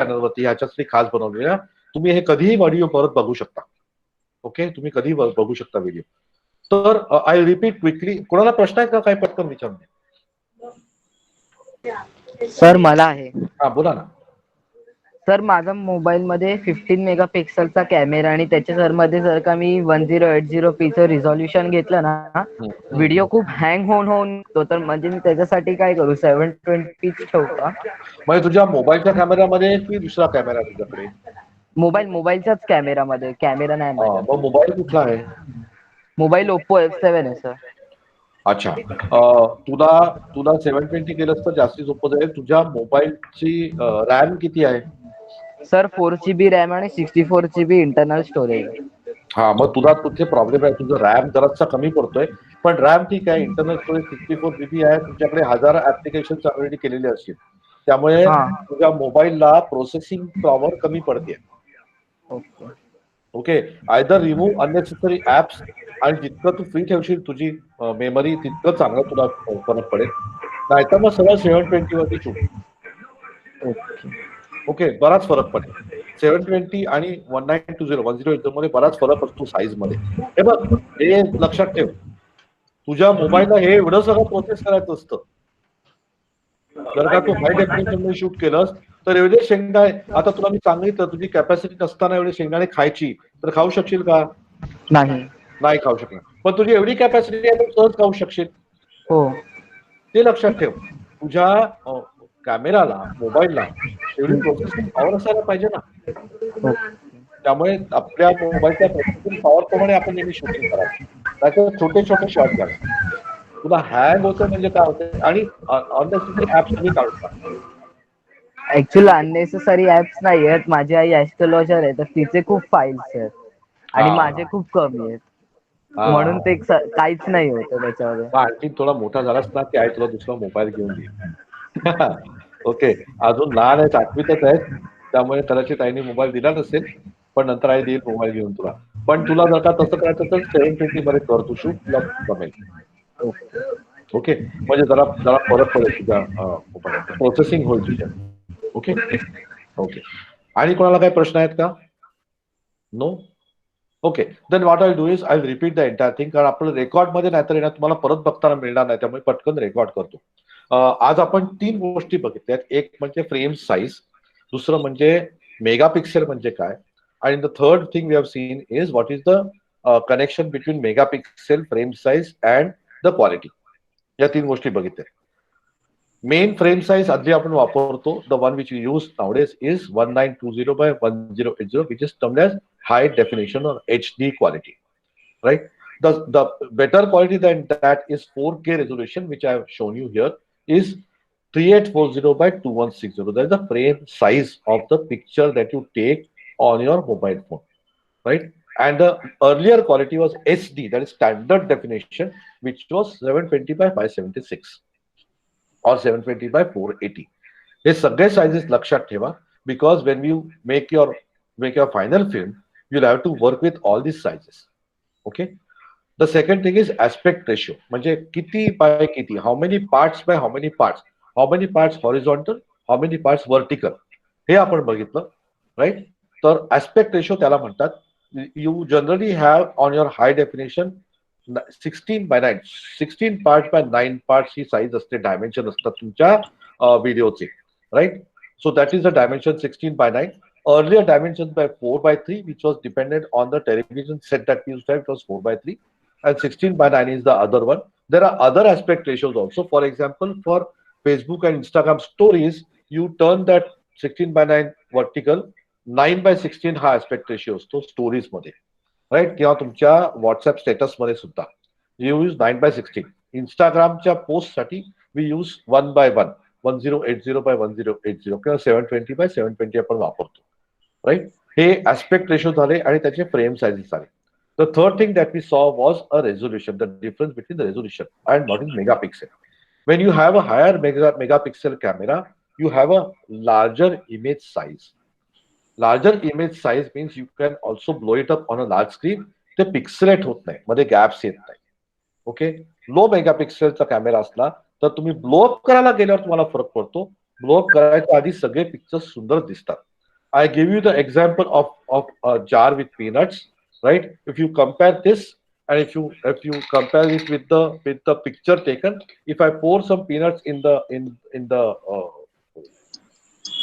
चॅनलवरती ह्याच्यासाठी खास बनवलेल्या, तुम्ही हे कधीही व्हिडिओ परत बघू शकता. ओके, तुम्ही कधीही बघू शकता व्हिडिओ. तर आय रिपीट क्विकली, कोणाला प्रश्न आहेत का? काय पटकन विचारून. सर मला आहे. हा बोला ना. सर माझा मोबाईल मध्ये 15 मेगापिक्सलचा कॅमेरा आणि त्याच्या सर मध्ये जर का मी 1080p रिझॉल्युशन घेतलं ना, व्हिडिओ खूप हँग होऊन निघतो. तर म्हणजे मी त्याच्यासाठी काय करू? 720p ठेवू का? म्हणजे तुझ्या मोबाईलच्या कॅमेरामध्ये की दुसरा कॅमेरा तुझ्याकडे? मोबाईलच्याच कॅमेरामध्ये. कॅमेरा नाही माझ्याकडे. मग मोबाईल कुठला आहे? मोबाईल ओप्पो F7 आहे सर. अच्छा, तुला तुला 720 केलंस तर जास्ती सोपं जाईल. तुझ्या मोबाईलची रॅम किती आहे? सर 4GB रॅम आणि 64GB इंटरनल स्टोरेज. हा, मग तुला तुझे प्रॉब्लेम आहे. तुझं रॅम जरासा कमी पडतोय, पण रॅम ठीक आहे. इंटरनल स्टोरेज 64GB आहे. तुझ्याकडे 1000 ऍप्लिकेशन ऑलरेडी केलेले असतील, त्यामुळे तुझ्या मोबाईलला प्रोसेसिंग पॉवर कमी पडते. Okay. Okay, either remove unnecessary apps, आणि जितकं तू फ्री ठेवशील तुझी मेमरी, तितकं चांगलं तुला फरक पडेल. नाहीतर मग सरळ 720 वरती शूट. ओके, बराच फरक पडेल. 720 आणि 1920 मध्ये बराच फरक असतो साईज मध्ये. हे बघ, हे लक्षात ठेव, तुझ्या मोबाईलला हे एवढं सगळं प्रोसेस करायचं असतं. जर का तू हाय डेफिनेशन मध्ये शूट केलंस तर एवढे शेंगदाणे, आता तुला मी सांगितलं तुझी कॅपॅसिटी नसताना एवढे शेंगदाणे खायची, तर खाऊ शकशील का? नाही खाऊ शकणार. पण तुझी एवढी कॅपॅसिटी आहे तर सहज खाऊ शकशील. हो. ते लक्षात ठेव. तुझ्या कॅमेराला, मोबाईलला एवढी प्रोसेसिंग पॉवर असायला पाहिजे ना. त्यामुळे आपल्या मोबाईलच्या प्रोसेसिंग पॉवर प्रमाणे आपण नेहमी शूटिंग करावं. नाहीतर छोटे छोटे शॉट घ्यावे. तुला हँग होतं म्हणजे काय होतं, आणि अननेसेसरी ऍप्स तुम्ही काढून टाका. ऍक्च्युअली अननेसेसरी ऍप्स नाही आहेत. माझी आई ऍस्ट्रोलॉजर आहे, तर तिचे खूप फाईल्स आहेत आणि माझे खूप कमी आहेत, म्हणून ते काहीच नाही होतं त्याच्यामध्ये. आणखी थोडा मोठा झालास ना की आई तुला दुसरा मोबाईल घेऊन देईल. ओके, अजून लहान आहे, 8वीतच आहे, त्यामुळे कदाचित आईने मोबाईल दिला नसेल, पण नंतर आई देईल मोबाईल घेऊन तुला. पण तुला जर का तसं करायचं तर 720 मध्ये कर तू शूट, तुला जमेल. ओके, म्हणजे जरा जरा फरक पडेल तुझ्या मोबाईल, प्रोसेसिंग होईल तुझ्या. ओके ओके, आणि कोणाला काही प्रश्न आहेत का? No. Okay, then what I do is I repeat the entire thing, कारण आपलं रेकॉर्ड मध्ये नाहीतर येणार, तुम्हाला परत बघताना मिळणार नाही, त्यामुळे पटकन रेकॉर्ड करतो. आज आपण 3 गोष्टी बघितल्यात. एक म्हणजे फ्रेम साईज, दुसरं म्हणजे मेगापिक्सेल म्हणजे काय, आणि the third thing we have seen is what is the connection between megapixel, frame size and the quality. या 3 गोष्टी बघितल्या. मेन फ्रेम साईज अगदी आपण वापरतो, the one which we use nowadays is 1920 by 1080, which is termed as high definition or HD quality, right? The better quality than that is 4K resolution, which I have shown you here, is 3840 by 2160. That is the frame size of the picture that you take on your mobile phone, right? And the earlier quality was SD, that is standard definition, which was 720 by 576 or 720 by 480. हे सगळे sizes लक्षात ठेवा, because when you make your final film you have to work with all this sizes. Okay, the second thing is aspect ratio, म्हणजे किती by किती, how many parts by how many parts horizontal, how many parts vertical, हे आपण बघितलं, right? तर aspect ratio त्याला म्हणतात. You generally have on your high definition 16 part by 9 parts ही साईज असते, डायमेन्शन असतात तुमच्या व्हिडिओचे, right? So that is the dimension 16 by 9. Earlier dimensions by 4 by 3, which was dependent on the television set that we used to have, it was 4 by 3, and 16 by 9 is the other one. There are other aspect ratios also. For example, for Facebook and Instagram stories, you turn that 16 by 9 vertical, 9 by 16 हा aspect ratio असतो stories मध्ये, right? किंवा तुमच्या WhatsApp status मध्ये सुद्धा you use 9 by 16. इंस्टाग्रामच्या post साठी we use 1 by 1, 1080 by 1080 किंवा 720 by 720 आपण वापरतो, राईट? हे ऍस्पेक्ट रेशो झाले आणि त्याचे फ्रेम साइजेस झाले. The third thing that we saw was a resolution, the difference between the resolution and what is megapixel. When you have a higher megapixel camera, you have a larger image size. Larger image size means you can also blow it up on a large screen. ते pixelate होत नाही, मध्ये gaps येत नाही. Okay, low मेगापिक्सेलचा camera असला तर तुम्ही blow up करायला गेल्यावर तुम्हाला फरक पडतो. ब्लोअप करायच्या आधी सगळे पिक्चर सुंदर दिसतात. I give you the example of a jar with peanuts, right? If you compare this and if you compare it with the picture taken, if I pour some peanuts in the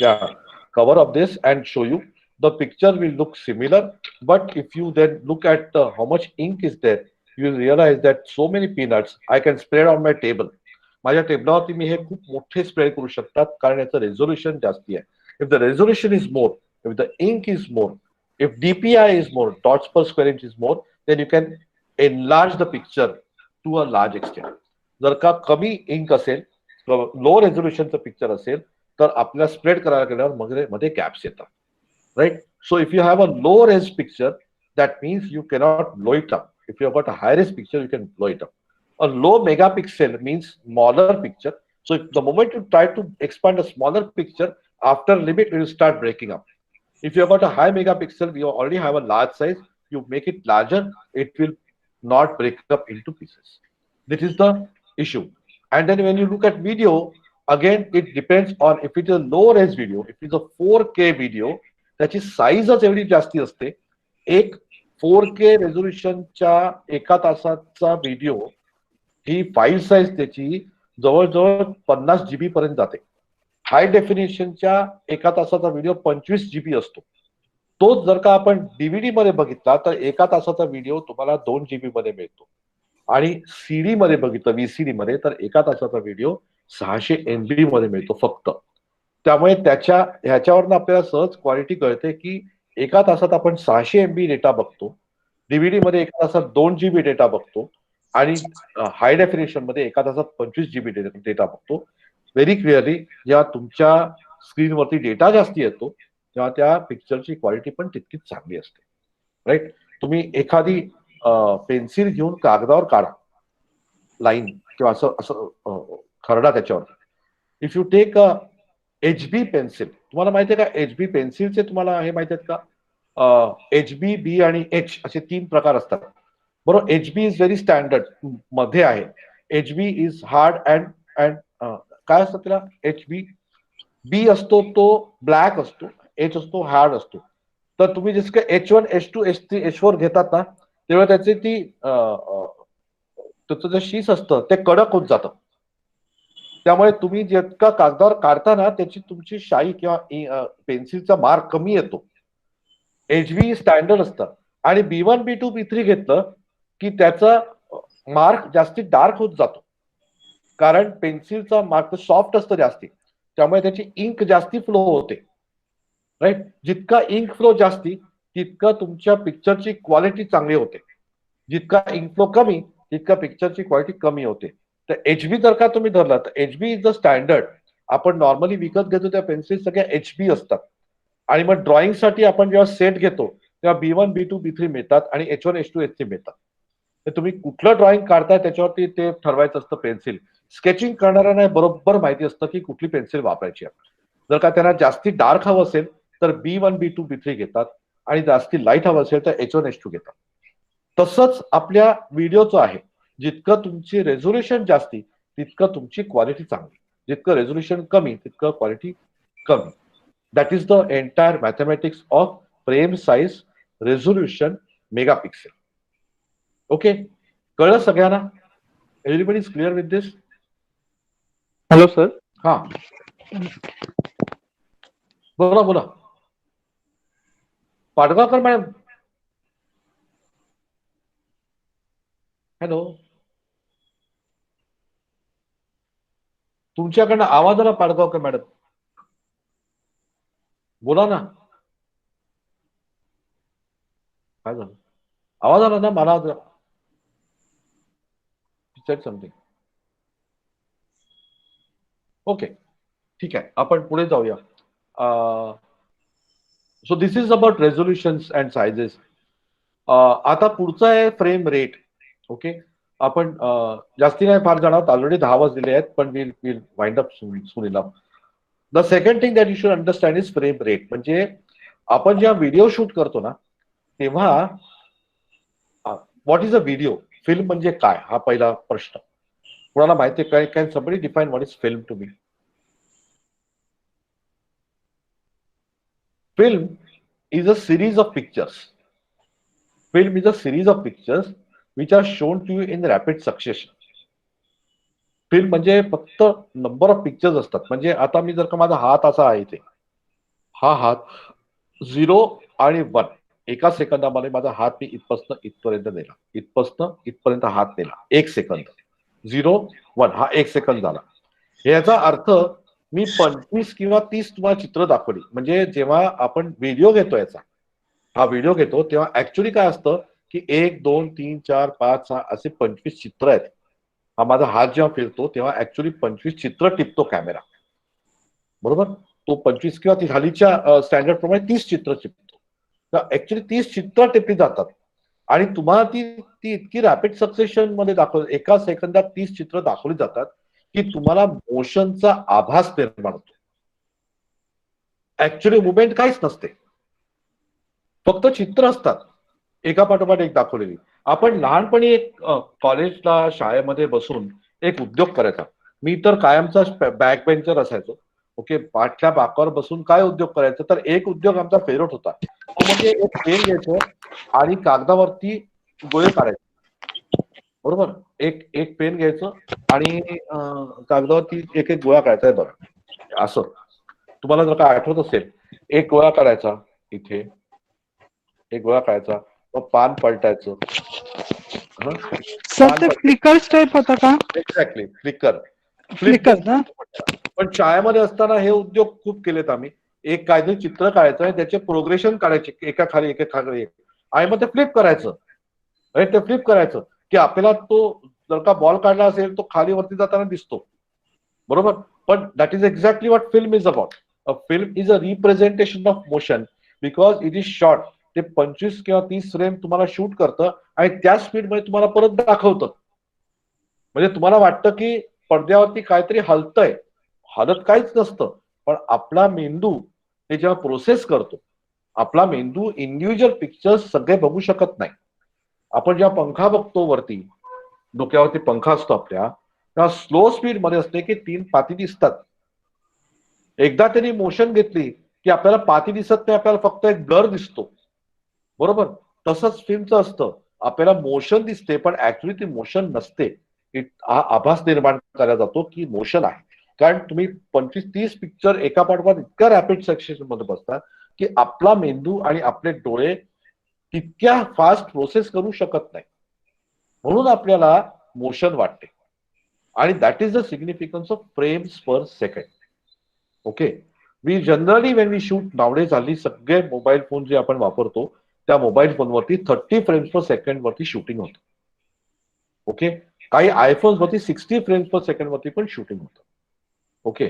yeah, cover of this and show you, the picture will look similar. But if you then look at how much ink is there, you will realize that so many peanuts I can spread on my table. माझ्या टेबलावरती मी हे खूप मोठे spread करू शकतात कारण याचं resolution जास्ती आहे. If the resolution is more, if the ink is more, if DPI is more, dots per square inch is more, then you can enlarge the picture to a large extent. जर का कमी Inc असेल, low रेझोल्युशनचं picture असेल, तर आपल्याला spread करायला गेल्यावर मध्ये गॅप्स येतात. Right. So if you have a low res picture, that means you cannot blow it up. If you have got a high res picture, you can blow it up. A low megapixel means smaller picture. So if the moment you try to expand a smaller picture, after limit it will start breaking up. If you have got a high megapixel, you already have a large size, you make it larger, it will not break up into pieces. This is the issue. And then when you look at video, again it depends on if it is a low res video, if it's a 4K video, त्याची साईजच एवढी जास्ती असते. एक 4K रेझोल्युशनच्या एका तासाचा video ही file size त्याची जवळजवळ 50 GB पर्यंत जाते. हाय डेफिनेशनच्या एका तासाचा व्हिडिओ 25 GB असतो. तोच जर का आपण डीव्हीडी मध्ये बघितला तर एका तासाचा व्हिडिओ तुम्हाला 2 GB मध्ये मिळतो. आणि सीडी मध्ये बघितलं, व्हीसीडी मध्ये, तर एका तासाचा व्हिडिओ 600 MB मध्ये मिळतो फक्त. त्यामुळे ह्याच्यावरनं आपल्याला सहज क्वालिटी कळते की एका तासात आपण 600 MB डेटा बघतो, डीव्हीडी मध्ये एका तासात 2 GB डेटा बघतो आणि हाय डेफिनेशन मध्ये एका तासात 25 GB डेटा बघतो. व्हेरी क्लिअरली जेव्हा तुमच्या स्क्रीनवरती डेटा जास्ती येतो तेव्हा त्या पिक्चरची क्वालिटी पण तितकीच चांगली असते. राईट. तुम्ही एखादी पेन्सिल घेऊन कागदावर काढा लाईन किंवा असं असं खरडा त्याच्यावर. If you take a HB pencil, तुम्हाला माहिती आहे का HB पेन्सिलचे तुम्हाला हे माहिती आहेत का? HB, B आणि H असे 3 प्रकार असतात. बरोबर. HB इज व्हेरी स्टँडर्ड मध्ये आहे. HB is hard and and काय असतं त्याला? HB बी असतो तो ब्लॅक असतो, H असतो हार्ड असतो. तर तुम्ही जसं काय H1, H2, H3, H4 घेतात ना, तेव्हा त्याची त्याचं जे शीस असतं ते कडक होत जातं. त्यामुळे तुम्ही जितका कागदावर काढता ना त्याची तुमची शाई किंवा पेन्सिलचा मार्क कमी येतो. HB स्टँडर्ड असतं. आणि B1, B2, B3 घेतलं की त्याचा मार्क जास्ती डार्क होत जातो. कारण पेन्सिलचा मार्क सॉफ्ट असतं जास्ती, त्यामुळे त्याची इंक जास्ती फ्लो होते. राईट. जितका इंक फ्लो जास्ती तितका तुमच्या पिक्चरची क्वालिटी चांगली होते. जितका इंक फ्लो कमी तितका पिक्चरची क्वालिटी कमी होते. तर HB जर का तुम्ही धरला तर HB इज द स्टँडर्ड. आपण नॉर्मली विकत घेतो त्या पेन्सिल सगळ्या HB असतात. आणि मग ड्रॉइंगसाठी आपण जेव्हा सेट घेतो तेव्हा B1, B2, B3 मिळतात आणि H1, H2, H3 मिळतात. तर तुम्ही कुठलं ड्रॉइंग काढताय त्याच्यावरती ते ठरवायचं असतं पेन्सिल. स्केचिंग करणाऱ्यांना बरोबर माहिती असतं की कुठली पेन्सिल वापरायची आहे. जर का त्यांना जास्ती डार्क हवं असेल तर B1, B2, B3 घेतात आणि जास्ती लाईट हवं असेल तर H1, H2 घेतात. तसंच आपल्या व्हिडिओचं आहे. जितकं तुमची रेझोल्युशन जास्ती तितकं तुमची क्वालिटी चांगली, जितकं रेझोल्युशन कमी तितकं क्वालिटी कमी. That is the entire mathematics of frame size resolution megapixel. Okay. कळलं सगळ्यांना? Everybody is clear with this? Hello sir. हा, बोला बोला. पाडगावकर मॅडम. हॅलो. तुमच्याकडनं आवाज आला पाडगावकर मॅडम. बोला ना. काय झालं? आवाज आला ना मला. समथिंग. ओके, ठीक आहे. आपण पुढे जाऊया. So this is about resolutions and sizes. आता पुढचा आहे फ्रेम रेट. ओके. आपण जास्ती नाही फार जाणार, ऑलरेडी 10 वाजलेले आहेत, पण will wind up soon enough. The second thing that you should understand is frame rate. म्हणजे आपण जेव्हा व्हिडिओ शूट करतो ना तेव्हा what is a video, film म्हणजे काय, हा पहिला प्रश्न. कोणाला माहिती आहे काय? Can somebody define what is film to me? film is a series of pictures. Film is a series of pictures which are shown to you in rapid succession. Film म्हणजे फक्त नंबर ऑफ पिक्चर्स असतात. म्हणजे आता मी जर का माझा हात असा आहे इथे, हा हात 0 आणि 1 एका सेकंदामध्ये माझा हात मी इथपासून इथपर्यंत नेला, इथपासून इथपर्यंत हात नेला, 1 सेकंद. 0 1 हा 1 सेकंद झाला. याचा अर्थ मी 25 किंवा 30 तुम्हाला चित्र दाखवली. म्हणजे जेव्हा आपण व्हिडिओ घेतो याचा, हा व्हिडिओ घेतो तेव्हा ऍक्च्युली काय असतं की 1 2 3 4 5 6 असे 25 चित्र आहेत. हा माझा हात जेव्हा फिरतो तेव्हा ऍक्च्युली 25 चित्र टिपतो कॅमेरा, बरोबर. तो 25 किंवा ती हल्लीच्या स्टँडर्ड प्रमाणे 30 चित्र टिपतो. तर ऍक्च्युली 30 चित्र टिपली जातात आणि तुम्हाला ती ती इतकी रॅपिड सक्सेशन मध्ये एका सेकंदात 30 चित्र दाखवली जातात की तुम्हाला मोशनचा आभास निर्माण होतो. ऍक्च्युली मुवमेंट काहीच नसते, फक्त चित्र असतात एका पाठोपाठ एक दाखवलेली. आपण लहानपणी एक कॉलेजला शाळेमध्ये बसून एक उद्योग करायचा. मी तर कायमचा बॅक बेंचर असायचो. ओके, पाठल्या बाकावर बसून काय उद्योग करायचा, तर एक उद्योग आमचा फेवरेट होता. तो म्हणजे एक पेन घ्यायचो आणि कागदावरती गोळे काढायचे, बरोबर. एक एक पेन घ्यायचं आणि कागदावरती एक एक गोळा काढायचा. बघा असं तुम्हाला जर का आठवत असेल, एक गोळा काढायचा, इथे एक गोळा काढायचा, मग पान पलटायचं. सर ते फ्लिकर टाइप होता का? Exactly, flicker. फ्लिकर ना? पण शाळेमध्ये असताना हे उद्योग खूप केलेत आम्ही. एक काहीतरी चित्र काढायचं आणि त्याचे प्रोग्रेशन काढायचे, एका खाली एक खाली एक, आणि मग ते फ्लिप करायचं. ते फ्लिप करायचं की आपल्याला तो जर का बॉल काढला असेल तो खाली वरती जाताना दिसतो, बरोबर. पण that is exactly what film is about. A film is a representation of motion because it is short. ते 25 किंवा 30 फ्रेम तुम्हाला शूट करतं आणि त्या स्पीडमध्ये तुम्हाला परत दाखवतं. म्हणजे तुम्हाला वाटतं की पडद्यावरती काहीतरी हलतंय, हलत काहीच नसतं. पण आपला मेंदू हे जेव्हा प्रोसेस करतो, आपला मेंदू इंडिव्हिज्युअल पिक्चर्स सगळे बघू शकत नाही. आपण जेव्हा पंखा बघतो वरती, डोक्यावरती पंखा असतो आपल्या, तेव्हा स्लो स्पीड मध्ये असते की 3 पाती दिसतात. एकदा त्यांनी मोशन घेतली की आपल्याला पाती दिसत नाही, आपल्याला फक्त एक गर दिसतो, बरोबर. तसंच फिल्मचं असतं, आपल्याला मोशन दिसते पण ऍक्च्युली ती मोशन नसते. हा आभास निर्माण केला जातो की मोशन आहे. कारण तुम्ही 25-30 पिक्चर एका पाठोपाठ इतक्या रॅपिड सक्सेशन मध्ये बसतात की आपला मेंदू आणि आपले डोळे तितक्या फास्ट प्रोसेस करू शकत नाही, म्हणून आपल्याला मोशन वाटते. आणि that is the significance of frames per second. Okay, we generally when we shoot nowadays हल्ली सगळे मोबाईल फोन जे आपण वापरतो त्या मोबाईल फोनवरती 30 फ्रेम्स पर सेकंड वरती शूटिंग होतं. ओके, काही आयफोन वरती 60 फ्रेम्स पर सेकंड वरती पण शूटिंग होतं. ओके,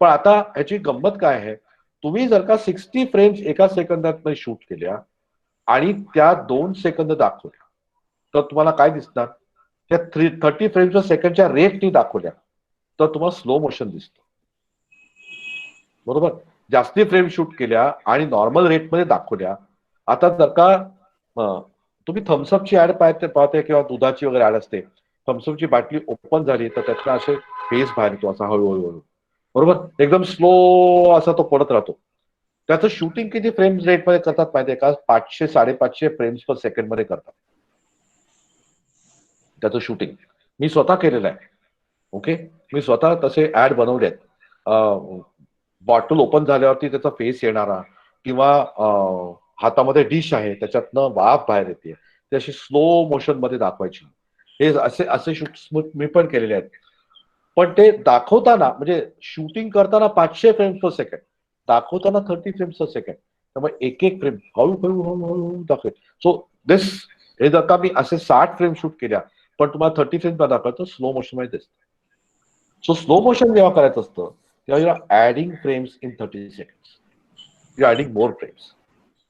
पण आता ह्याची गंमत काय आहे, तुम्ही जर का 60 फ्रेम्स एका सेकंदात शूट केल्या आणि त्या 2 सेकंद दाखवल्या तर तुम्हाला काय दिसणार, त्या 30 फ्रेम्स पर सेकंडच्या रेटनी दाखवल्या तर तुम्हाला स्लो मोशन दिसतं, बरोबर. जास्ती फ्रेम शूट केल्या आणि नॉर्मल रेटमध्ये दाखवल्या. आता जर का तुम्ही थम्सअपची ऍड पाहते किंवा दुधाची वगैरे ऍड असते, थम्सअपची बाटली ओपन झाली तर त्यातला असे फेस बाहेर येतो असा हळूहळू, बरोबर. एकदम स्लो असा तो पडत राहतो. त्याचं शूटिंग किती फ्रेम्स रेटमध्ये करतात माहितीये का? 500-550 फ्रेम्स पर सेकंड मध्ये करतात त्याचं शूटिंग. मी स्वतः केलेलं आहे. ओके, मी स्वतः तसे ऍड बनवले आहेत. बॉटल ओपन झाल्यावरती त्याचा फेस येणारा किंवा हातामध्ये डिश आहे त्याच्यातनं वाफ बाहेर येते, ते अशी स्लो मोशन मध्ये दाखवायची. हे असे असे शूट मी पण केलेले आहेत. पण ते दाखवताना म्हणजे शूटिंग करताना 500 फ्रेम्स पर सेकंड, दाखवताना 30 फ्रेम्स पर सेकंड. त्यामुळे एक एक फ्रेम हळूहळू हळूहळू दाखवेल. सो दिस हे जर का मी असे 60 फ्रेम शूट केल्या पण तुम्हाला 30 फ्रेम्स दाखवतो स्लो मोशन मध्ये दिसतं. सो स्लो मोशन जेव्हा करायचं असतं तेव्हा you are adding frames in 30 seconds, you adding more frames.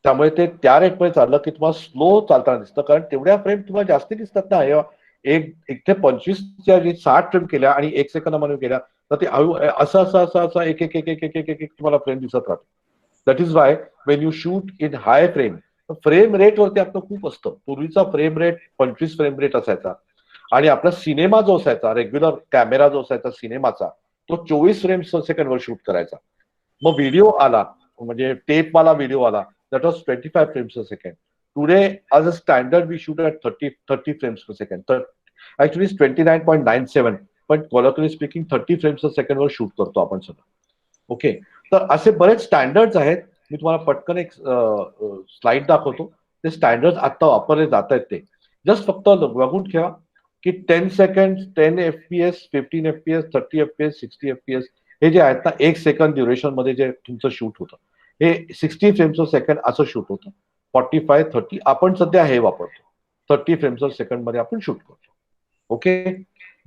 त्यामुळे ते त्या रेटमध्ये चाललं की तुम्हाला स्लो चालताना दिसतं, कारण तेवढ्या फ्रेम तुम्हाला जास्ती दिसतात ना. एक ते 25च्या 60 फ्रेम केल्या आणि 1 सेकंदामध्ये केल्या तर ते असं असं असं असं एक एक एक एक एक एक एक तुम्हाला फ्रेम दिसत राहतो. That is why Wien you shoot in high frame, frame rate वरती आपलं खूप असतं. पूर्वीचा फ्रेम रेट 25 फ्रेम रेट असायचा आणि आपला सिनेमा जो असायचा, रेग्युलर कॅमेरा जो असायचा सिनेमाचा, तो 24 फ्रेम्स पर सेकंड वर शूट करायचा. मग व्हिडिओ आला, म्हणजे टेपवाला व्हिडिओ आला that was 25 frames per second. Today as a standard we shoot at 30 frames per second. तर ऍक्च्युली 29.97, पण colloquially speaking 30 frames per second वर शूट करतो आपण सगळं. ओके, तर असे बरेच स्टँडर्ड्स आहेत. मी तुम्हाला पटकन एक स्लाइड दाखवतो. ते स्टँडर्ड आता वापरले जात आहेत ते जस्ट फक्त बघून ठेवा की 10 second, 10 FPS, 15 FPS, 30 FPS, 60 FPS हे जे आहेत ना 1 सेकंड ड्युरेशन मध्ये जे तुमचं शूट होतं हे 60 फ्रेम्स पर सेकंड असं शूट होतं. 45, 30 आपण सध्या हे वापरतो 30 फ्रेम्स पर सेकंड मध्ये आपण शूट करतो. Okay,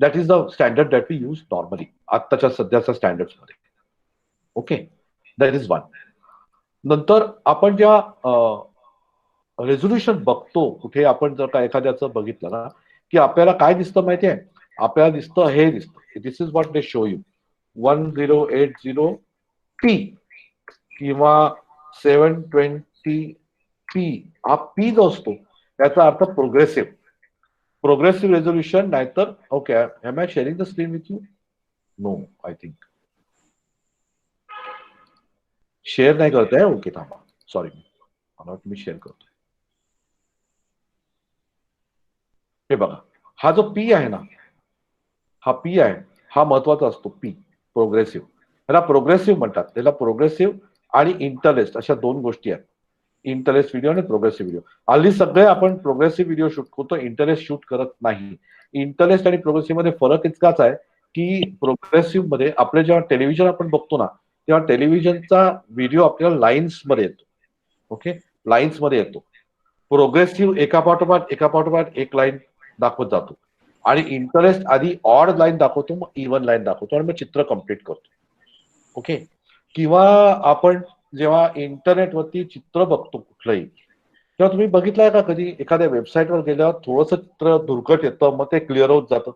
that is the standard that we use normally आत्ताच्या सध्याच्या स्टँडर्ड मध्ये. Okay, that is one. नंतर आपण जेव्हा रेझोल्युशन बघतो कुठे, आपण जर का एखाद्याचं बघितलं ना की आपल्याला काय दिसतं माहितीये, आपल्याला दिसतं हे दिसतं. This is what they show you 1080p किंवा 720p. हा पी जो असतो त्याचा अर्थ प्रोग्रेसिव्ह रेझोल्युशन. नाहीतर okay, am I sharing the screen with you? No, I think share नाही करताय. ओके, थांबा, सॉरी, मला तुम्ही शेअर करतोय. हे बघा, हा जो पी आहे ना, हा पी आहे, हा महत्वाचा असतो. पी प्रोग्रेसिव्ह, त्याला प्रोग्रेसिव्ह म्हणतात. त्याला प्रोग्रेसिव्ह आणि इंटरलेस्ट अशा दोन गोष्टी आहेत. इंटरलेस्ट व्हिडिओ आणि प्रोग्रेसिव्ह व्हिडिओ. हल्ली सगळे आपण प्रोग्रेसिव्ह व्हिडिओ शूट करतो, इंटरलेस्ट शूट करत नाही. इंटरलेस्ट आणि प्रोग्रेसिव्ह मध्ये फरक इतकाच आहे की प्रोग्रेसिव्ह मध्ये आपले जेव्हा टेलिव्हिजन आपण बघतो ना तेव्हा टेलिव्हिजनचा व्हिडिओ आपल्याला लाईन्स मध्ये येतो. ओके, लाईन्स मध्ये येतो. प्रोग्रेसिव्ह एकापाठोपाठ एक लाईन दाखवत जातो आणि इंटरेस्ट आधी ऑड लाईन दाखवतो, मग इव्हन लाईन दाखवतो आणि मग चित्र कम्प्लीट करतो. ओके, किंवा आपण जेव्हा इंटरनेटवरती चित्र बघतो कुठलंही, तेव्हा तुम्ही बघितलंय का कधी एखाद्या वेबसाईटवर गेल्यावर थोडंसं चित्र धुरकट येतं, मग ते क्लिअर होत जातं.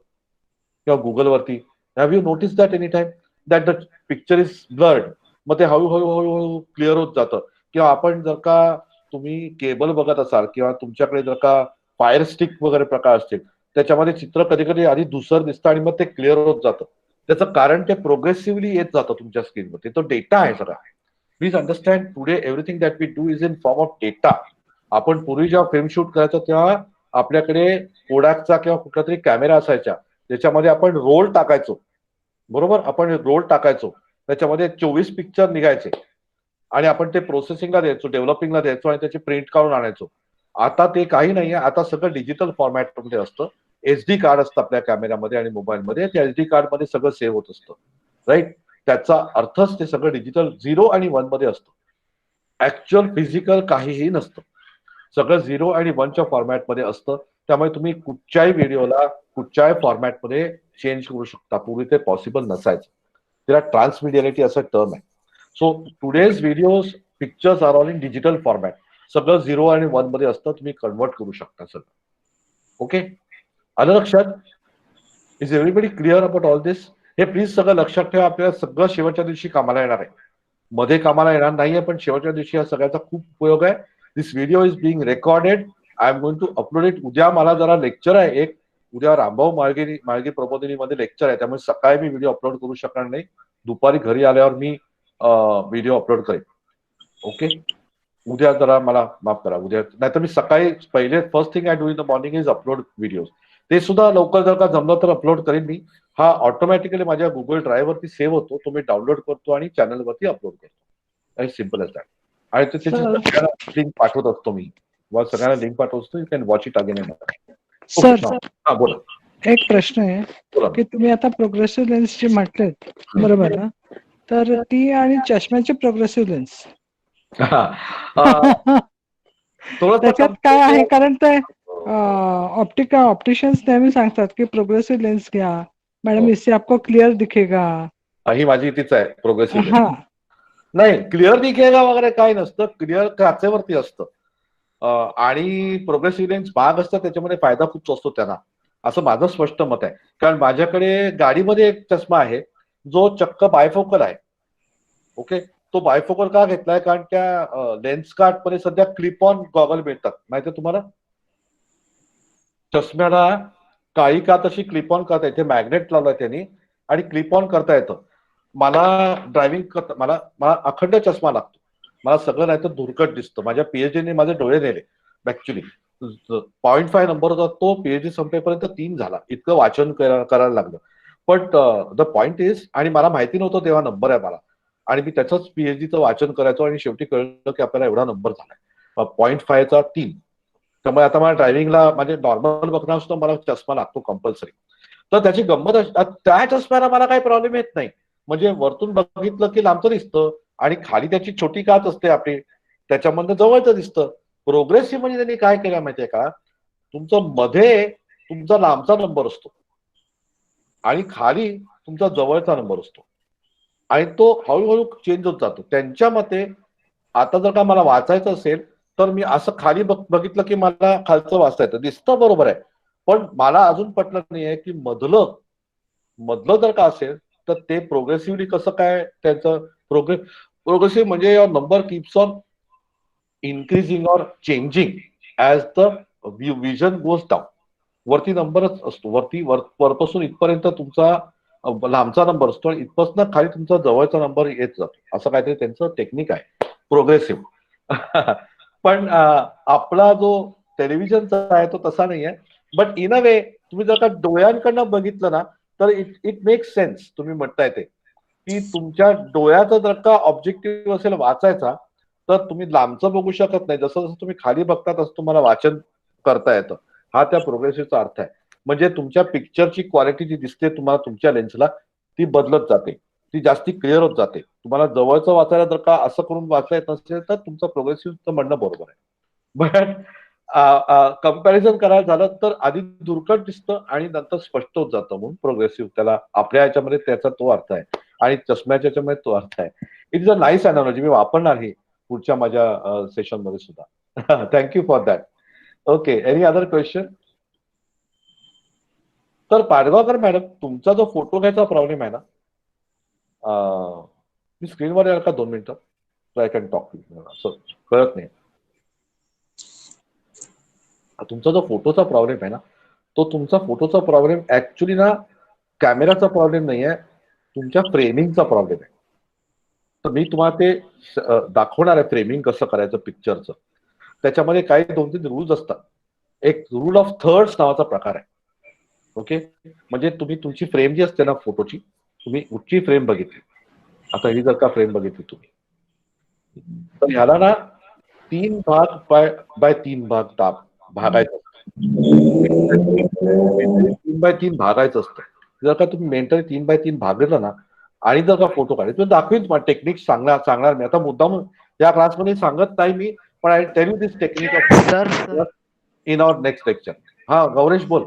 किंवा गुगलवरती have you notice that any time that the picture is blurred, मग ते हळूहळू क्लिअर होत जातं. किंवा आपण जर का तुम्ही केबल बघत असाल किंवा तुमच्याकडे जर का फायर स्टिक वगैरे प्रकार असतील त्याच्यामध्ये चित्र कधी कधी आधी दुसरं दिसतं आणि मग ते क्लिअर होत जातं. त्याचं कारण ते प्रोग्रेसिव्हली येत जातं तुमच्या स्क्रीनवरती. तो डेटा आहे सगळा. Please understand, today everything that we do is in form of data. आपण पूर्वी जेव्हा फिल्म शूट करायचो तेव्हा आपल्याकडे कोडॅकचा किंवा कुठला तरी कॅमेरा असायचा, त्याच्यामध्ये आपण रोल टाकायचो. बरोबर, आपण रोल टाकायचो, त्याच्यामध्ये 24 पिक्चर निघायचे आणि आपण ते प्रोसेसिंगला द्यायचो, डेव्हलपिंगला द्यायचो आणि त्याची प्रिंट काढून आणायचो. आता ते काही नाहीये, आता सगळं डिजिटल फॉर्मॅटमध्ये असतं. SD कार्ड असतं आपल्या कॅमेऱ्यामध्ये आणि मोबाईलमध्ये, त्या SD कार्ड मध्ये सगळं सेव्ह होत असतं. राईट, त्याचा अर्थच ते सगळं डिजिटल 0 आणि 1 मध्ये असतं. ऍक्च्युअल फिजिकल काहीही नसतं, सगळं 0 आणि 1च्या फॉर्मॅटमध्ये असतं. त्यामुळे तुम्ही कुठच्याही व्हिडिओला कुठच्याही फॉर्मॅटमध्ये चेंज करू शकता. पूर्वी ते पॉसिबल नसायचं. त्याला ट्रान्समिडियालिटी असं टर्म आहे. So today's videos pictures are all in digital format. सगळं 0 आणि 1 मध्ये असतं, तुम्ही कन्वर्ट करू शकता सगळं. ओके, आलं लक्षात? Is everybody clear about all this? हे प्लीज सगळं लक्षात ठेवा. आपल्याला सगळं शेवटच्या दिवशी कामाला येणार आहे, मध्ये कामाला येणार नाहीये, पण शेवटच्या दिवशी या सगळ्याचा खूप उपयोग आहे. This video is being recorded. I am going to upload it. उद्या मला जरा लेक्चर आहे एक, उद्या रामभाऊ माळगी प्रबोधिनीमध्ये लेक्चर आहे, त्यामुळे सकाळी मी व्हिडिओ अपलोड करू शकणार नाही. दुपारी घरी आल्यावर मी व्हिडिओ अपलोड करेन. ओके, उद्या जरा मला माफ करा, उद्या नाहीतर मी सकाळी पहिले first thing I do in the morning is upload video. ते सुद्धा लवकर जर का जमलं तर अपलोड करेन मी. हा ऑटोमॅटिकली माझ्या गुगल ड्राईव्ह वरती सेव्ह होतो, तो मी डाउनलोड करतो आणि चॅनलवरती अपलोड करतो. Simple as that. आणि त्याची सगळ्यांना लिंक पाठवत असतो मी, सगळ्यांना लिंक पाठवतो. You can watch it again and sir, हा बोला. एक प्रश्न आहे बोला. की तुम्ही आता प्रोग्रेसिव्ह लेन्स जी म्हटलेत, बरोबर ना? तर ती आणि चष्म्याची प्रोग्रेसिव्ह लेन्स त्याच्यात काय आहे? कारण ते ऑप्टिशियन्स नेहमी सांगतात की प्रोग्रेसिव्ह लेन्स घ्या मॅडम, इससे आपको क्लियर दिखेगा. ही माझी तीच आहे प्रोग्रेसिव्ह. हा, नाही, क्लिअर दिखेगा वगैरे काय नसतं, क्लिअर काचेवरती असतं. आणि प्रोग्रेसिव्ह लेन्स महाग असतात, त्याच्यामध्ये फायदा खूप असतो त्यांना, असं माझं स्पष्ट मत आहे. कारण माझ्याकडे गाडीमध्ये एक चष्मा आहे जो चक्क बायफोकल आहे. ओके, तो बायफोकल का घेतलाय? कारण त्या लेन्स कार्ट मध्ये सध्या क्लिप ऑन गॉगल मिळतात, माहितीये तुम्हाला? चष्म्याला काळी कात अशी क्लिप ऑन करता येते, मॅग्नेट लावलाय त्यांनी आणि क्लिप ऑन करता येतं. मला ड्रायव्हिंग करता मला अखंड चष्मा लागतो, मला सगळं नाही तर धुरकट दिसतं. माझ्या पीएचडीने माझे डोळे नेले ऍक्च्युली. 0.5 नंबर होता तो पीएचडी संपेपर्यंत 3 झाला. इतकं वाचन करायला लागलं. बट द पॉइंट इज, आणि मला माहिती नव्हतं तेव्हा नंबर आहे मला, आणि मी त्याचंच पीएचडीचं वाचन करायचो आणि शेवटी कळलं की आपल्याला एवढा नंबर झालाय 0.5चा 3. त्यामुळे आता मला ड्रायव्हिंगला म्हणजे नॉर्मल बघणार असतो मला चष्मा लागतो कंपल्सरी. तर त्याची गंमत त्या चष्म्याला मला काही प्रॉब्लेम येत नाही. म्हणजे वरतून बघितलं की लांबचं दिसतं आणि खाली त्याची छोटी काच असते आपली, त्याच्यामधनं जवळचं दिसतं. प्रोग्रेसिव्ह म्हणजे त्यांनी काय केलं माहितीये का, तुमचं मध्ये तुमचा लांबचा नंबर असतो आणि खाली तुमचा जवळचा नंबर असतो आणि तो हळूहळू चेंज होत जातो. त्यांच्या मते आता जर का मला वाचायचं असेल तर मी असं खाली बघितलं की मला खालचं वाचता येतं, दिसतं बरोबर आहे. पण मला अजून पटलं नाहीये की मधलं जर का असेल तर ते प्रोग्रेसिव्हली कसं काय त्यांचं प्रोग्रेसिव्ह म्हणजे your number keeps on increasing or changing as the vision goes down. वरती नंबरच असतो, वरपासून इथपर्यंत तुमचा लांबचा नंबर असतो आणि इथपासून खाली तुमचा जवळचा नंबर येत जातो. असं काहीतरी त्यांचं टेक्निक आहे प्रोग्रेसिव्ह. पण आपला जो टेलिव्हिजनचा आहे तो तसा नाही आहे. बट इन अ वे तुम्ही जर का डोळ्यांकडनं बघितलं ना तर इट मेक्स सेन्स. तुम्ही म्हणताय ते की तुमच्या डोळ्याचा जर का ऑब्जेक्टिव्ह असेल वाचायचा तर तुम्ही लांबचं बघू शकत नाही. जसं जसं तुम्ही खाली बघता तसं तुम्हाला वाचन करता येतं. हा त्या प्रोग्रेसिव्हचा अर्थ आहे. म्हणजे तुमच्या पिक्चरची क्वालिटी जी दिसते तुम्हाला तुमच्या लेन्सला ती बदलत जाते, ती जास्ती क्लिअर होत जाते. तुम्हाला जवळचं वाचायला जर का असं करून वाचता येत नसेल तर तुमचं प्रोग्रेसिव्हचं म्हणणं बरोबर आहे. बट कंपॅरिझन करायला झालं तर आधी दुर्कट दिसतं आणि नंतर स्पष्ट होत जातं म्हणून प्रोग्रेसिव्ह त्याला आपल्या ह्याच्यामध्ये त्याचा तो अर्थ आहे आणि चष्म्याच्या ह्याच्यामध्ये तो अर्थ आहे. It is a nice analogy. मी वापरणार हे पुढच्या माझ्या सेशन मध्ये सुद्धा. Thank you for that. Okay, any other question? तर पाडगावकर मॅडम, तुमचा जो फोटो घ्यायचा प्रॉब्लेम आहे ना, मी स्क्रीनवर याल का 2 मिनिटं? So I can talk to. असं कळत नाही. तुमचा जो फोटोचा प्रॉब्लेम आहे ना, तो तुमचा फोटोचा प्रॉब्लेम ऍक्च्युली ना कॅमेराचा प्रॉब्लेम नाही आहे, तुमच्या फ्रेमिंगचा प्रॉब्लेम आहे. तर मी तुम्हाला ते दाखवणार आहे फ्रेमिंग कसं करायचं पिक्चरचं. त्याच्यामध्ये काही 2-3 रूल्स असतात. एक रूल ऑफ थर्ड्स नावाचा प्रकार आहे. ओके, म्हणजे तुम्ही तुमची फ्रेम जी असते ना फोटोची, तुम्ही कुठची फ्रेम बघितली, आता ही जर का फ्रेम बघितली तुम्ही, तर ह्याला ना 3 भाग बाय 3 भाग भागायचं. 3x3 भागायचं असतं. जर का तुम्ही मेंटली 3x3 भागलं ना आणि जर का फोटो काढले तुम्ही दाखवीन तुम्हाला टेक्निक सांगणार मी. आता मुद्दाम या क्लासमध्ये सांगत नाही मी, पण I tell you this technique of in our next lecture. हा गौरेश बोल.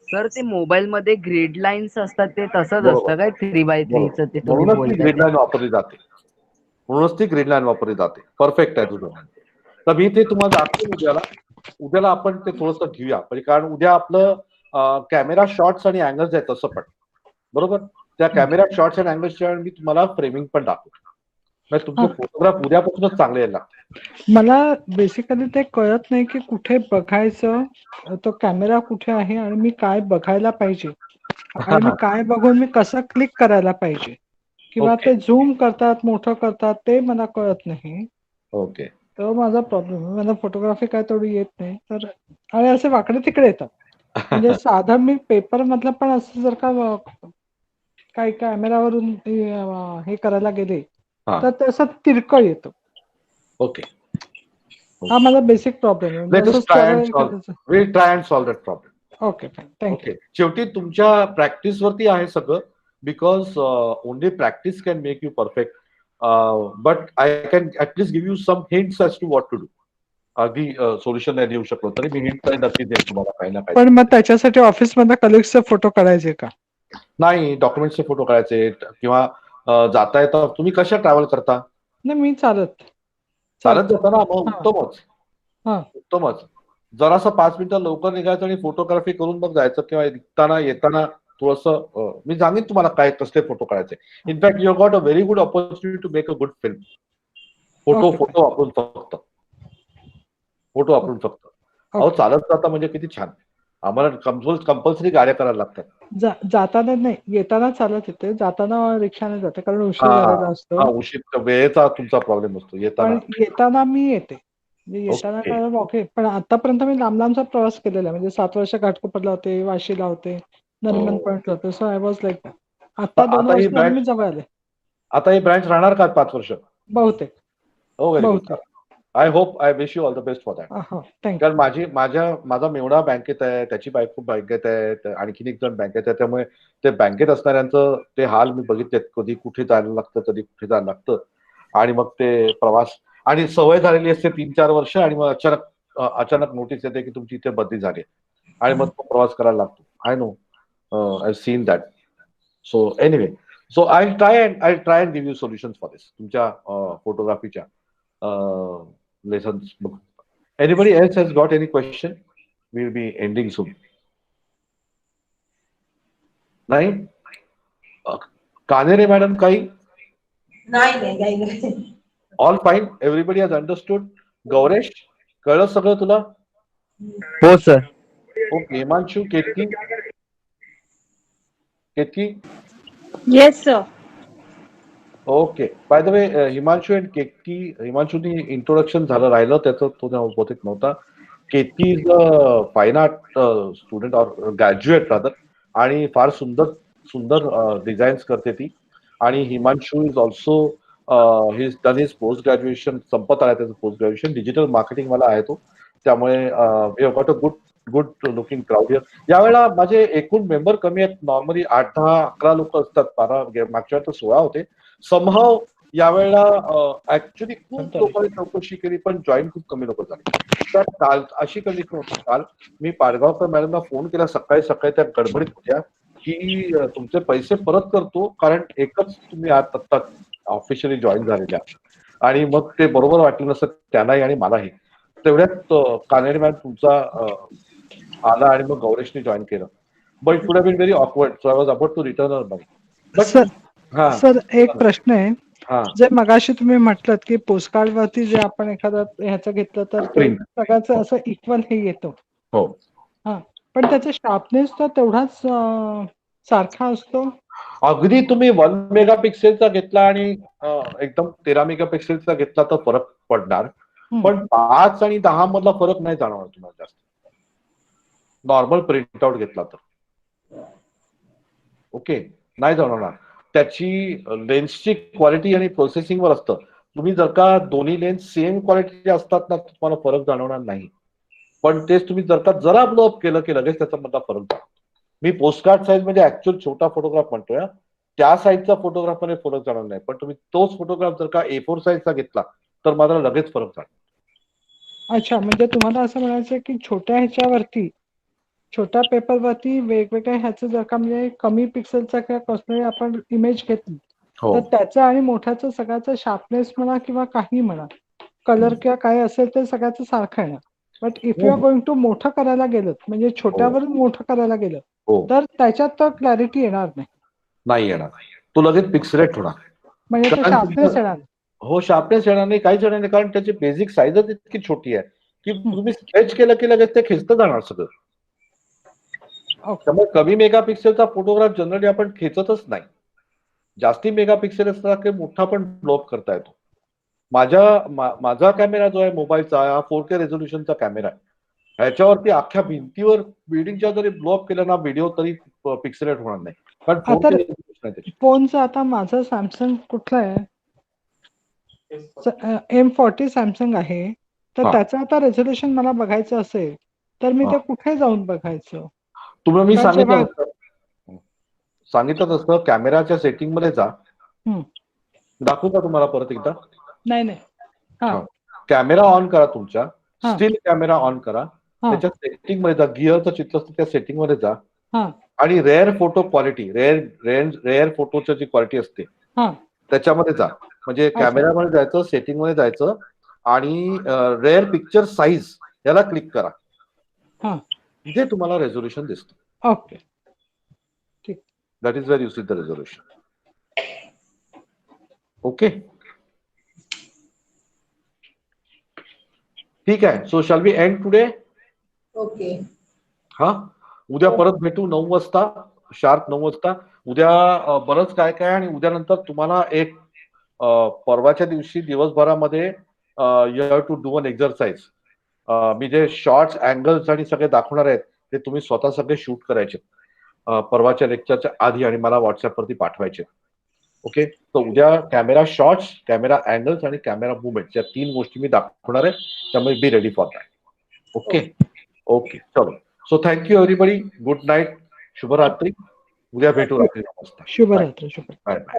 सर ते मोबाईल मध्ये ग्रीड लाईन्स असतात ते तसंच बरोबर असतं काय 3x3 ते तुम्ही म्हणूनच ती बोलताय ग्रीड ते? लाईन वापरली जाते. म्हणूनच ती ग्रीड लाईन वापरली जाते. परफेक्ट आहे तुझं. तर मी ते तुम्हाला दाखवेन उद्याला आपण ते थोडंसं घेऊया. म्हणजे कारण उद्या आपलं कॅमेरा शॉट्स आणि अँगल्स आहेत तसं पण. बरोबर, त्या कॅमेरा शॉट्स आणि अँगल्सच्या मी तुम्हाला फ्रेमिंग पण दाखवतो. म्हणजे तुमचे फोटोग्राफ उद्यापासूनच चांगले यायला लागतात. मला बेसिकली ते कळत नाही की कुठे बघायचं, तो कॅमेरा कुठे आहे आणि मी काय बघायला पाहिजे आणि मी काय बघून मी कसं क्लिक करायला पाहिजे किंवा ओके ते झूम करतात मोठं करतात ते मला कळत नाही. ओके. तो माझा प्रॉब्लेम आहे. मला फोटोग्राफी काय तेवढी येत नाही तर, आणि असे वाकडे तिकडे येतात. म्हणजे साधा मी पेपर मधलं पण असं जर का काही कॅमेरावरून हे करायला गेले हा तर ते असं तिरकळ येतं. ओके. हा माझा बेसिक प्रॉब्लेम आहे. म्हणजे असं सरळ एखाद्याचं. Will try and solve that problem. Okay fine, thank you. Okay, शेवटी तुमच्या प्रॅक्टिसवरती आहे सगळं. Because only practice can make you perfect. But I can at least give you some hints as to what to do. अगदी सोल्युशन नाही देऊ शकलो तरी मी हिंट नक्की देईन तुम्हाला काही ना काही. पण मग त्याच्यासाठी ऑफिस मध्ये कलिग्सचे फोटो काढायचे का? नाही, डॉक्युमेंटचे फोटो काढायचे किंवा जाता येता तुम्ही कशा ट्रॅव्हल करता? नाही मी चालत चालत जाता ना, मग हा उत्तमच. हा. उत्तमच. जरासं 5 मिनिटं लवकर निघायचं आणि फोटोग्राफी करून मग जायचं किंवा निघताना येताना थोडंसं मी सांगेन तुम्हाला काय कसले फोटो काढायचे. In fact you got a very good opportunity to make a good film. Photo okay photo वापरून फक्त. फोटो वापरून फक्त. अहो ओके चालत जाता म्हणजे किती छान. आम्हाला कंपल्सरी गाड्या करायला लागतात. जाताना नाही, येताना चालत येते, जाताना रिक्षाने जाते कारण उशीर हा झालेला असतो. हा, उशीर वेळेचा तुमचा प्रॉब्लेम असतो येताना. पण येताना मी येते, म्हणजे येताना ओके. काय वॉकिंग. पण आतापर्यंत मी लांबचा प्रवास केलेला आहे, म्हणजे 7 वर्ष घाटकोपरला होते, वाशीला होते, नरिमन पॉइंटला होते. सो आय वॉज लाईक आता 2 आता ही वर्ष झाली ब्रँच मी जवळ आले आता ही ब्रँच राहणार का 5 वर्ष? बहुतेक. हो, व्हेरी गुड. बहुतेक. I hope, I wish you all the best for that. हो, थँक्यू. कारण माझा मेवणा बँकेत आहे, त्याची बायको बँकेत आहे, आणखीन एक जण बँकेत आहे. त्यामुळे ते बँकेत असणाऱ्यांचं ते हाल मी बघितलेत. कधी कुठे जायला लागतं, कधी कुठे जायला लागतं. आणि मग ते प्रवास आणि सवय झालेली असते 3-4 वर्ष आणि मग अचानक नोटीस येते की तुमची इथे बदली झाली आणि मग तो प्रवास करायला लागतो. I know, I seen that. So anyway, so I try and give you solutions for this तुमच्या फोटोग्राफीच्या lessons. Anybody else has got any question? We'll be ending soon. नाही? कानेरे मॅडम काही? नाही. All fine, everybody has understood. Gauresh, कळलं सगळं तुला? हो sir. Okay. Himanshu, Ketaki? Yes sir. Okay. By the way, Himanshu and Ketaki, हिमांशूनी इंट्रोडक्शन झालं, राहिलं त्याचं, तो बहुतेक नव्हता. Ketaki is a fine art student or graduate rather, आणि फार सुंदर सुंदर डिझाईन्स करते ती. आणि Himanshu is also he done his post graduation, संपत आला त्याचं पोस्ट ग्रॅज्युएशन, डिजिटल मार्केटिंग वाला आहे तो. त्यामुळे we have got a good looking crowd here. यावेळेला माझे एकूण मेंबर कमी आहेत. नॉर्मली 8, 10, 11 लोक असतात. 12, मागच्या वेळेला तर 16 होते. समहाव यावेळेला ऍक्च्युली खूप लोकांनी चौकशी केली, पण जॉईन खूप कमी लोक झाले. तर काल अशी कंडिशन होती. काल मी पाडगावकर मॅडमला फोन केला, सकाळी सकाळी त्या गडबडीत होत्या की तुमचे पैसे परत करतो, कारण एकच तुम्ही आत्ता ऑफिशियली जॉईन झालेल्या. आणि मग ते बरोबर वाटलं नसतं त्यांनाही आणि मलाही. तेवढ्यात कानेरे मॅम तुमचा आला आणि मग गौरेशने जॉईन केलं. But it would have been very awkward, so I was about to return our money. But sir एक प्रश्न आहे. हा, जे मगाशी तुम्ही म्हटलं की पोस्टकार्ड वरती जे आपण एखादा ह्याचं घेतलं तर ते प्रिंट. सगळ्याचं असं इक्वल हे येतो. हो. हा, पण त्याचा शार्पनेस तर तेवढाच सारखा असतो. अगदी तुम्ही 1 मेगापिक्सेलचा घेतला आणि एकदम 13 मेगापिक्सेलचा घेतला तर फरक पडणार, पण 5 आणि 10 मधला फरक नाही जाणवणार तुम्हाला जास्त, नॉर्मल प्रिंटआउट घेतला तर. ओके, नाही जाणवणार. त्याची लेन्सची क्वालिटी आणि प्रोसेसिंगवर असतं. तुम्ही जर का दोन्ही लेन्स सेम क्वालिटीचे असतात ना, तुम्हाला फरक जाणवणार नाही. पण तेच तुम्ही जर का जरा ब्लोअप केलं की लगेच त्याचा मधला फरक जाणवतो. मी पोस्टकार्ड साईज म्हणजे ऍक्च्युअल छोटा फोटोग्राफ म्हणतोय, त्या साईजचा फोटोग्राफ मध्ये फरक जाणवणार नाही. पण तुम्ही तोच फोटोग्राफ जर का A4 साईजचा घेतला तर मात्र लगेच फरक जाणवतो. अच्छा, म्हणजे तुम्हाला असं म्हणायचं की छोट्या ह्याच्यावरती, छोट्या पेपरवरती वेगवेगळ्या ह्याचं जर का म्हणजे कमी पिक्सेलचा किंवा कसलाही आपण इमेज घेतली तर त्याचं आणि मोठ्याचं सगळ्याचं शार्पनेस म्हणा किंवा काही म्हणा, कलर किंवा काय असेल ते सगळ्याचं सारखं येणार. But if you are going to मोठं करायला गेलं, म्हणजे छोट्यावरून मोठं करायला गेलं तर त्याच्यात तर क्लॅरिटी येणार नाही येणार. तो लगेच पिक्सलेट होणार. म्हणजे तो शार्पनेस येणार. हो, शार्पनेस येणार नाही, काहीच येणार नाही, कारण त्याची बेसिक साईजच इतकी छोटी आहे की तुम्ही स्केच केलं की लगेच ते खेचतं जाणार सगळं. त्यामुळे कमी मेगापिक्सेलचा फोटोग्राफ जनरली आपण खेचतच नाही. जास्ती मेगापिक्सेल असला की मोठा पण ब्लॉप करता येतो. माझा कॅमेरा जो आहे मोबाईलचा, हा 4K रेझोल्युशनचा कॅमेरा आहे. ह्याच्यावरती अख्ख्या भिंतीवर बिल्डिंगच्या जरी ब्लॉक केलं ना व्हिडिओ तरी पिक्सेलेट होणार नाही, कारण 4K रेझोल्युशन आहे त्याची. फोनचं आता माझं सॅमसंग कुठलं आहे, M40 सॅमसंग आहे, तर त्याचं आता रेझोल्युशन मला बघायचं असेल तर मी ते कुठे जाऊन बघायचं? तुम्हाला मी सांगितलं तसं कॅमेराच्या सेटिंग मध्ये जा. दाखवू का तुम्हाला परत एकदा? नाही. कॅमेरा ऑन करा तुमच्या, स्टील कॅमेरा ऑन करा, त्याच्या सेटिंग मध्ये जा, गिअरचं चित्र असतं त्या सेटिंग मध्ये जा आणि रेअर फोटो क्वालिटी, रेअर फोटोची जी क्वालिटी असते त्याच्यामध्ये जा. म्हणजे कॅमेरामध्ये जायचं, सेटिंग मध्ये जायचं आणि रेअर पिक्चर साईज याला क्लिक करा. तिथे तुम्हाला रेझोल्युशन दिसतं. ओके, ठीक. That is where you see the resolution. Okay, ठीक आहे. So shall we end today? Okay. हा, उद्या परत भेटू 9 वाजता, शार्प 9 वाजता. उद्या बरंच काय काय, आणि उद्यानंतर तुम्हाला एक परवाच्या दिवशी दिवसभरामध्ये you have to do an exercise. मी जे शॉर्ट्स, अँगल्स आणि सगळे दाखवणार आहेत ते तुम्ही स्वतः सगळे शूट करायचे परवाच्या लेक्चरच्या आधी आणि मला व्हॉट्सअपवरती पाठवायचे. ओके, तर उद्या कॅमेरा शॉट्स, कॅमेरा अँगल्स आणि कॅमेरा मुवमेंट या 3 गोष्टी मी दाखवणार आहे. त्यामुळे be ready for that. Okay okay, चलो. So thank you everybody. Good night, शुभरात्री. उद्या भेटू रात्री 9 वाजता. शुभरात्री. Bye bye.